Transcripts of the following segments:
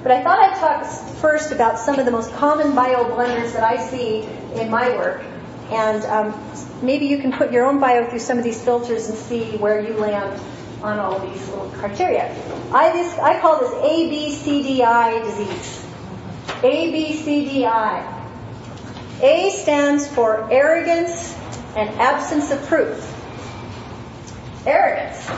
But I thought I'd talk first about some of the most common bio blunders that I see in my work. And maybe you can put your own bio through some of these filters and see where you land on all of these little criteria. I call this ABCDI disease. ABCDI. A stands for arrogance and absence of proof. Arrogance.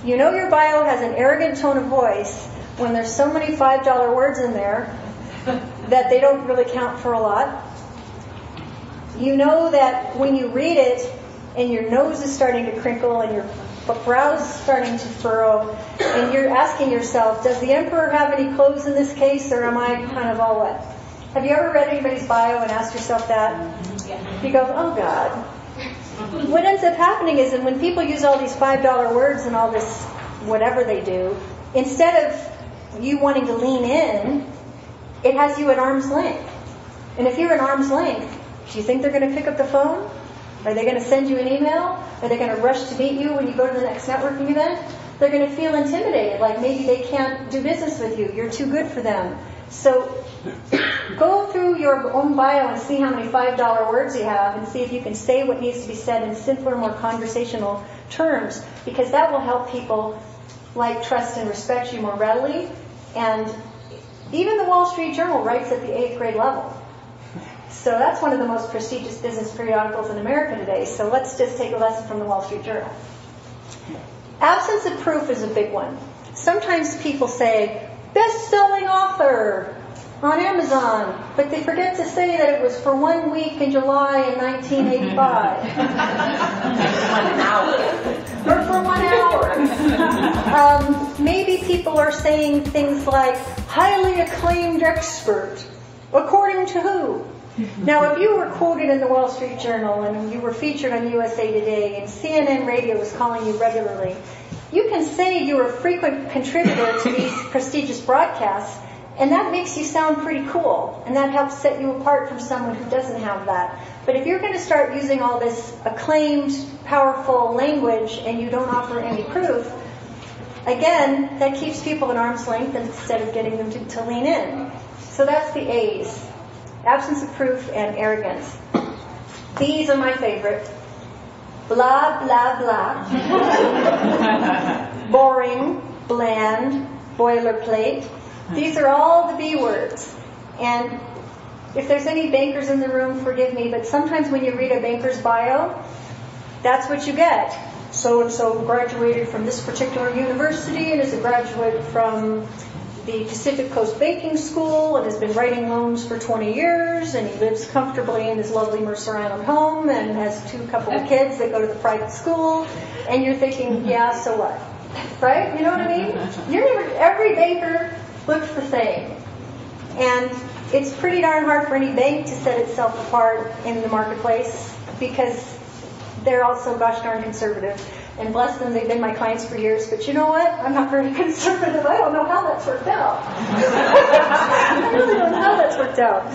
You know your bio has an arrogant tone of voice when there's so many $5 words in there that they don't really count for a lot. You know that when you read it and your nose is starting to crinkle and your brows starting to furrow and you're asking yourself, does the emperor have any clothes in this case, or am I kind of all wet? Have you ever read anybody's bio and asked yourself that? Yeah. You go, oh God. What ends up happening is that when people use all these $5 words and all this whatever they do, instead of you wanting to lean in, it has you at arm's length. And if you're at arm's length, do you think they're going to pick up the phone? Are they going to send you an email? Are they going to rush to meet you when you go to the next networking event? They're going to feel intimidated, like maybe they can't do business with you. You're too good for them. So go through your own bio and see how many $5 words you have and see if you can say what needs to be said in simpler, more conversational terms, because that will help people like, trust, and respect you more readily. And even the Wall Street Journal writes at the 8th grade level. So that's one of the most prestigious business periodicals in America today. So let's just take a lesson from the Wall Street Journal. Absence of proof is a big one. Sometimes people say, best-selling author on Amazon, but they forget to say that it was for 1 week in July in 1985. 1 hour. Or for 1 hour. Maybe people are saying things like, highly acclaimed expert. According to who? Now, if you were quoted in the Wall Street Journal and you were featured on USA Today and CNN Radio was calling you regularly, you can say you're a frequent contributor to these prestigious broadcasts, and that makes you sound pretty cool, and that helps set you apart from someone who doesn't have that. But if you're going to start using all this acclaimed, powerful language and you don't offer any proof, again, that keeps people at arm's length instead of getting them to lean in. So that's the A's. Absence of proof and arrogance. These are my favorite. Blah, blah, blah. Boring, bland, boilerplate. These are all the B words. And if there's any bankers in the room, forgive me, but sometimes when you read a banker's bio, that's what you get. So-and-so graduated from this particular university and is a graduate from the Pacific Coast Banking School and has been writing loans for 20 years, and he lives comfortably in his lovely Mercer Island home and has a couple of kids that go to the private school. And you're thinking, yeah, so what? Right? You know what I mean? Every banker looks the same. And it's pretty darn hard for any bank to set itself apart in the marketplace because they're all so gosh darn conservative. And bless them, they've been my clients for years. But you know what? I'm not very conservative. I don't know how that's worked out. I really don't know how that's worked out.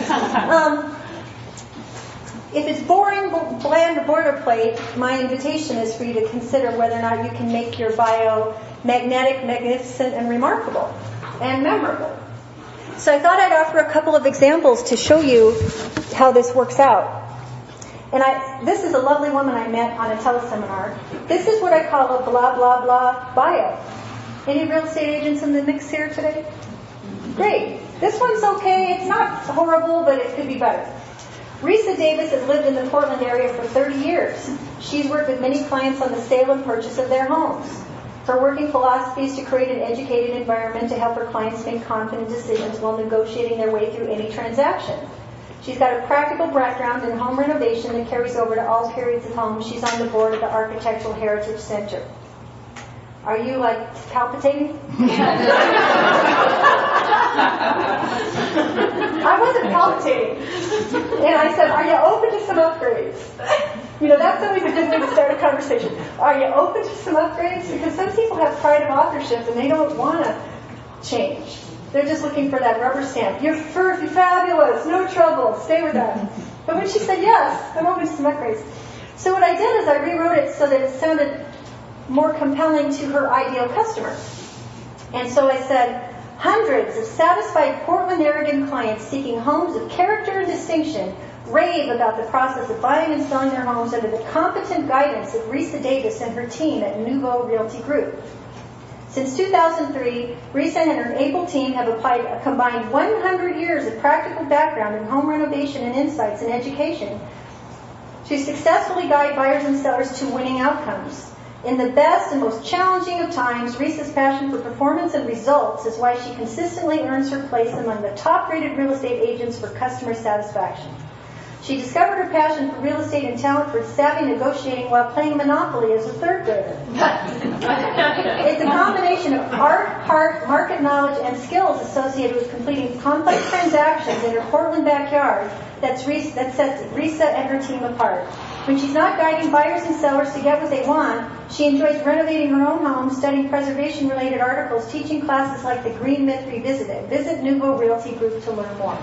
If it's boring, bland, or boilerplate, my invitation is for you to consider whether or not you can make your bio magnetic, magnificent, and remarkable, and memorable. So I thought I'd offer a couple of examples to show you how this works out. And this is a lovely woman I met on a teleseminar. This is what I call a blah, blah, blah bio. Any real estate agents in the mix here today? Great. This one's okay. It's not horrible, but it could be better. Risa Davis has lived in the Portland area for 30 years. She's worked with many clients on the sale and purchase of their homes. Her working philosophy is to create an educated environment to help her clients make confident decisions while negotiating their way through any transaction. She's got a practical background in home renovation that carries over to all periods of home. She's on the board of the Architectural Heritage Center. Are you, palpitating? I wasn't palpitating. And I said, are you open to some upgrades? That's always a good way to start a conversation. Are you open to some upgrades? Because some people have pride of authorship and they don't want to change. They're just looking for that rubber stamp. You're fabulous, no trouble, stay with that. But when she said yes, I'm open to some upgrades. So what I did is I rewrote it so that it sounded more compelling to her ideal customer. And so I said, Hundreds of satisfied Portland, Oregon clients seeking homes of character and distinction rave about the process of buying and selling their homes under the competent guidance of Risa Davis and her team at Nouveau Realty Group. Since 2003, Risa and her able team have applied a combined 100 years of practical background in home renovation and insights in education to successfully guide buyers and sellers to winning outcomes. In the best and most challenging of times, Risa's passion for performance and results is why she consistently earns her place among the top-rated real estate agents for customer satisfaction. She discovered her passion for real estate and talent for savvy negotiating while playing Monopoly as a third grader. It's a combination of art, heart, market knowledge, and skills associated with completing complex transactions in her Portland backyard that sets Risa and her team apart. When she's not guiding buyers and sellers to get what they want, she enjoys renovating her own home, studying preservation-related articles, teaching classes like the Green Myth Revisited. Visit Nouveau Realty Group to learn more.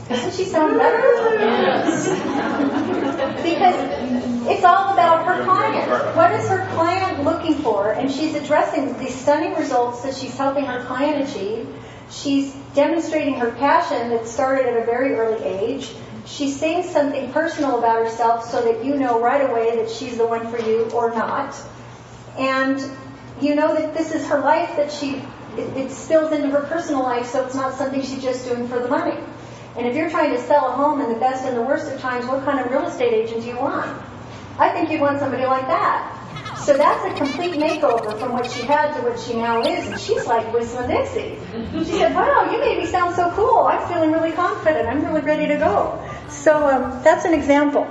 Doesn't she sound better? Because it's all about her client. What is her client looking for? And she's addressing these stunning results that she's helping her client achieve. She's demonstrating her passion that started at a very early age. She's saying something personal about herself so that you know right away that she's the one for you or not. And you know that this is her life, that it spills into her personal life, so it's not something she's just doing for the money. And if you're trying to sell a home in the best and the worst of times, what kind of real estate agent do you want? I think you'd want somebody like that. So that's a complete makeover from what she had to what she now is. And she's like whistling Dixie. She said, wow, you made me sound so cool. I'm feeling really confident. I'm really ready to go. So that's an example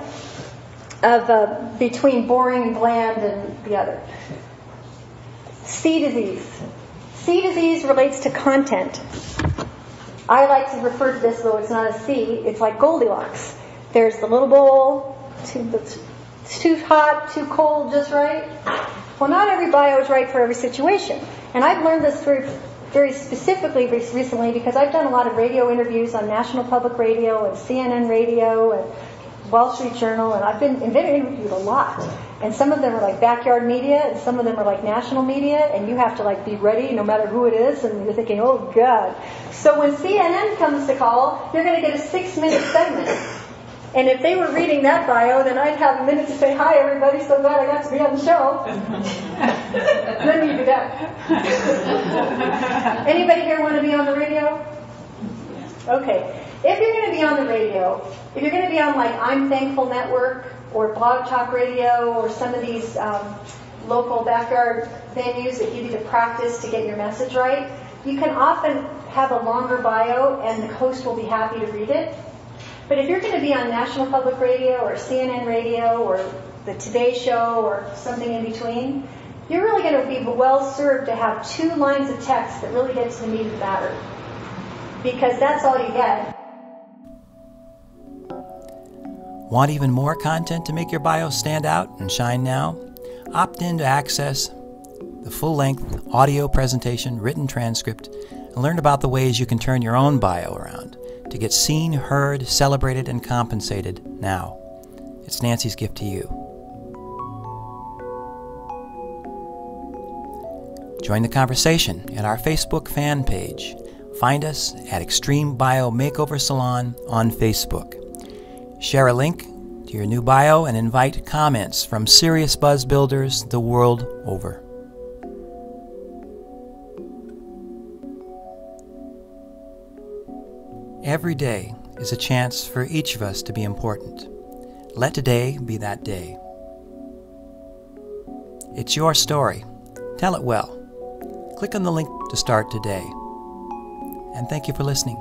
of between boring and bland and the other. C disease. C disease relates to content. I like to refer to this, though it's not a C, it's like Goldilocks. There's the little bowl, it's too hot, too cold, just right. Well, not every bio is right for every situation. And I've learned this very, very specifically recently because I've done a lot of radio interviews on National Public Radio and CNN Radio and Wall Street Journal, and I've been interviewed a lot. And some of them are like backyard media, and some of them are like national media, and you have to like be ready no matter who it is, and you're thinking, oh God. So when CNN comes to call, you're going to get a 6-minute segment. And if they were reading that bio, then I'd have a minute to say, hi everybody, so glad I got to be on the show. Then you'd be done. Anybody here want to be on the radio? Okay. If you're going to be on the radio, if you're going to be on like I'm Thankful Network or Blog Talk Radio or some of these local backyard venues that give you the practice to get your message right, you can often have a longer bio and the host will be happy to read it. But if you're going to be on National Public Radio or CNN Radio or the Today Show or something in between, you're really going to be well served to have 2 lines of text that really get to the meat of the matter. Because that's all you get. Want even more content to make your bio stand out and shine now? Opt in to access the full-length audio presentation, written transcript, and learn about the ways you can turn your own bio around to get seen, heard, celebrated, and compensated now. It's Nancy's gift to you. Join the conversation at our Facebook fan page. Find us at Extreme Bio Makeover Salon on Facebook. Share a link to your new bio and invite comments from serious buzz builders the world over. Every day is a chance for each of us to be important. Let today be that day. It's your story. Tell it well. Click on the link to start today. And thank you for listening.